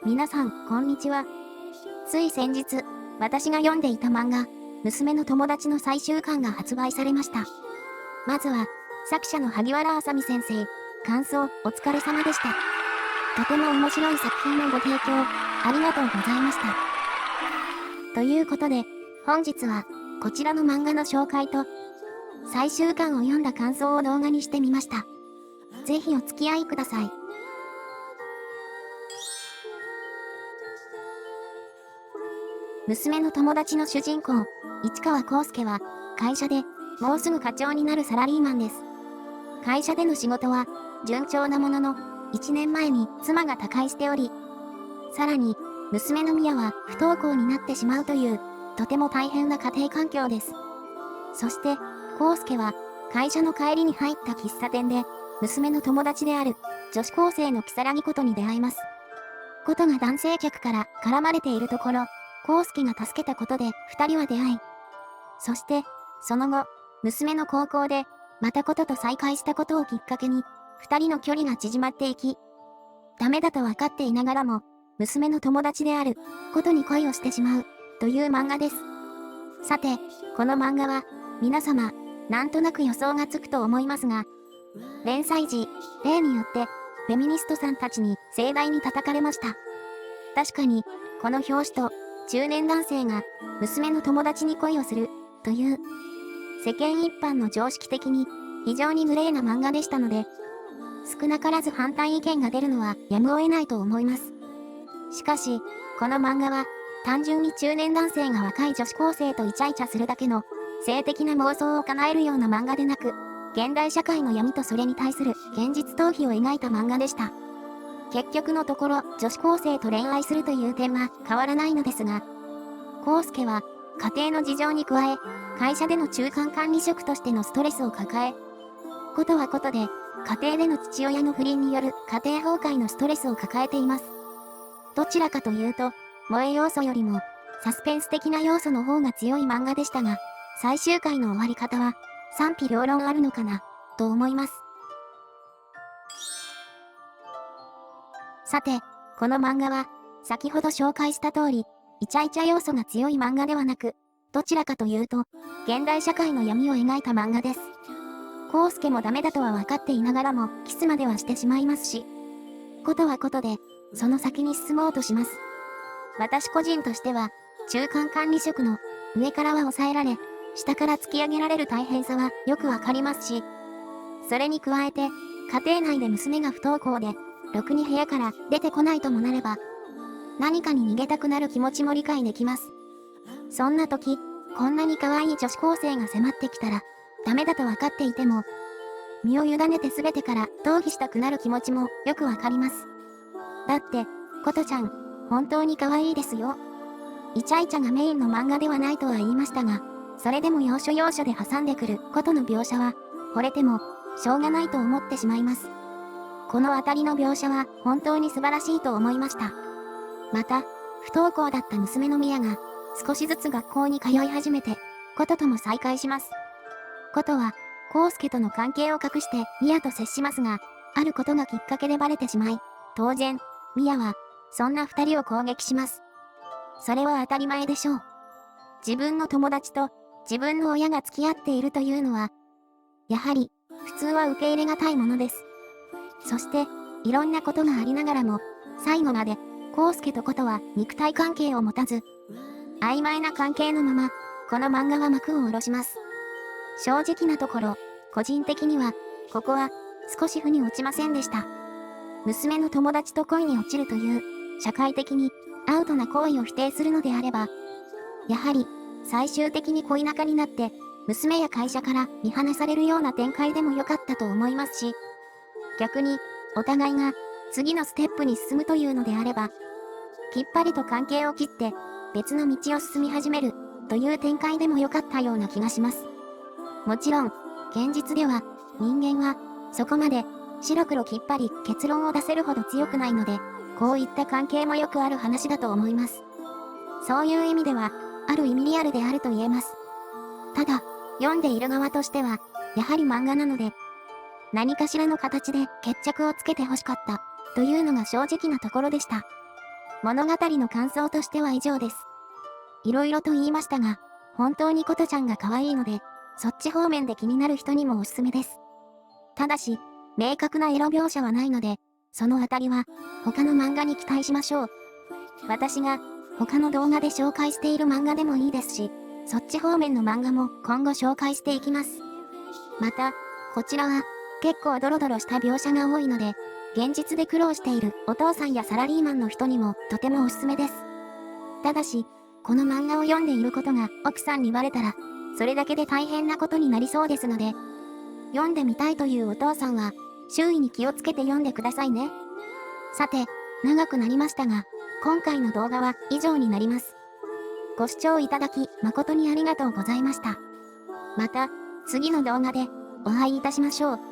皆さん、こんにちは。つい先日、私が読んでいた漫画、娘の友達の最終巻が発売されました。まずは、作者の萩原あさみ先生、感想、お疲れ様でした。とても面白い作品のご提供、ありがとうございました。ということで、本日は、こちらの漫画の紹介と、最終巻を読んだ感想を動画にしてみました。ぜひお付き合いください。娘の友達の主人公、市川康介は、会社で、もうすぐ課長になるサラリーマンです。会社での仕事は、順調なものの、1年前に妻が他界しており、さらに、娘の宮は不登校になってしまうという、とても大変な家庭環境です。そして、康介は、会社の帰りに入った喫茶店で、娘の友達である、女子高生の木更木ことに出会います。ことが男性客から絡まれているところ、康介が助けたことで二人は出会い、そして、その後、娘の高校で、またことと再会したことをきっかけに、二人の距離が縮まっていき、ダメだと分かっていながらも、娘の友達であることに恋をしてしまう、という漫画です。さて、この漫画は、皆様、なんとなく予想がつくと思いますが、連載時、例によって、フェミニストさんたちに盛大に叩かれました。確かに、この表紙と、中年男性が、娘の友達に恋をする、という、世間一般の常識的に、非常にグレーな漫画でしたので、少なからず反対意見が出るのはやむを得ないと思います。しかし、この漫画は、単純に中年男性が若い女子高生とイチャイチャするだけの、性的な妄想を叶えるような漫画でなく、現代社会の闇とそれに対する現実逃避を描いた漫画でした。結局のところ、女子高生と恋愛するという点は変わらないのですが、康介は、家庭の事情に加え、会社での中間管理職としてのストレスを抱え、ことはことで、家庭での父親の不倫による家庭崩壊のストレスを抱えています。どちらかというと、萌え要素よりも、サスペンス的な要素の方が強い漫画でしたが、最終回の終わり方は、賛否両論あるのかな、と思います。さて、この漫画は、先ほど紹介した通り、イチャイチャ要素が強い漫画ではなく、どちらかというと、現代社会の闇を描いた漫画です。康介もダメだとは分かっていながらも、キスまではしてしまいますし、ことはことで、その先に進もうとします。私個人としては、中間管理職の、上からは抑えられ、下から突き上げられる大変さはよくわかりますし、それに加えて、家庭内で娘が不登校で、ろくに部屋から出てこないともなれば、何かに逃げたくなる気持ちも理解できます。そんな時、こんなに可愛い女子高生が迫ってきたら、ダメだと分かっていても、身を委ねて全てから逃避したくなる気持ちもよくわかります。だって、ことちゃん、本当に可愛いですよ。イチャイチャがメインの漫画ではないとは言いましたが、それでも要所要所で挟んでくることの描写は、惚れても、しょうがないと思ってしまいます。このあたりの描写は本当に素晴らしいと思いました。また、不登校だった娘の宮が、少しずつ学校に通い始めて、こととも再会します。ことは、康介との関係を隠して宮と接しますが、あることがきっかけでバレてしまい、当然、宮は、そんな二人を攻撃します。それは当たり前でしょう。自分の友達と自分の親が付き合っているというのは、やはり、普通は受け入れがたいものです。そして、いろんなことがありながらも、最後まで、康介とことは肉体関係を持たず、曖昧な関係のまま、この漫画は幕を下ろします。正直なところ、個人的には、ここは、少し腑に落ちませんでした。娘の友達と恋に落ちるという、社会的にアウトな行為を否定するのであれば、やはり、最終的に恋仲になって、娘や会社から見放されるような展開でも良かったと思いますし、逆に、お互いが次のステップに進むというのであれば、きっぱりと関係を切って別の道を進み始めるという展開でも良かったような気がします。もちろん、現実では人間はそこまで白黒きっぱり結論を出せるほど強くないので、こういった関係もよくある話だと思います。そういう意味では、ある意味リアルであると言えます。ただ、読んでいる側としては、やはり漫画なので、何かしらの形で決着をつけて欲しかった、というのが正直なところでした。物語の感想としては以上です。いろいろと言いましたが、本当にことちゃんが可愛いので、そっち方面で気になる人にもおすすめです。ただし、明確なエロ描写はないので、そのあたりは、他の漫画に期待しましょう。私が、他の動画で紹介している漫画でもいいですし、そっち方面の漫画も今後紹介していきます。また、こちらは、結構ドロドロした描写が多いので、現実で苦労しているお父さんやサラリーマンの人にもとてもおすすめです。ただし、この漫画を読んでいることが奥さんにバレたら、それだけで大変なことになりそうですので、読んでみたいというお父さんは、周囲に気をつけて読んでくださいね。さて、長くなりましたが、今回の動画は以上になります。ご視聴いただき誠にありがとうございました。また、次の動画でお会いいたしましょう。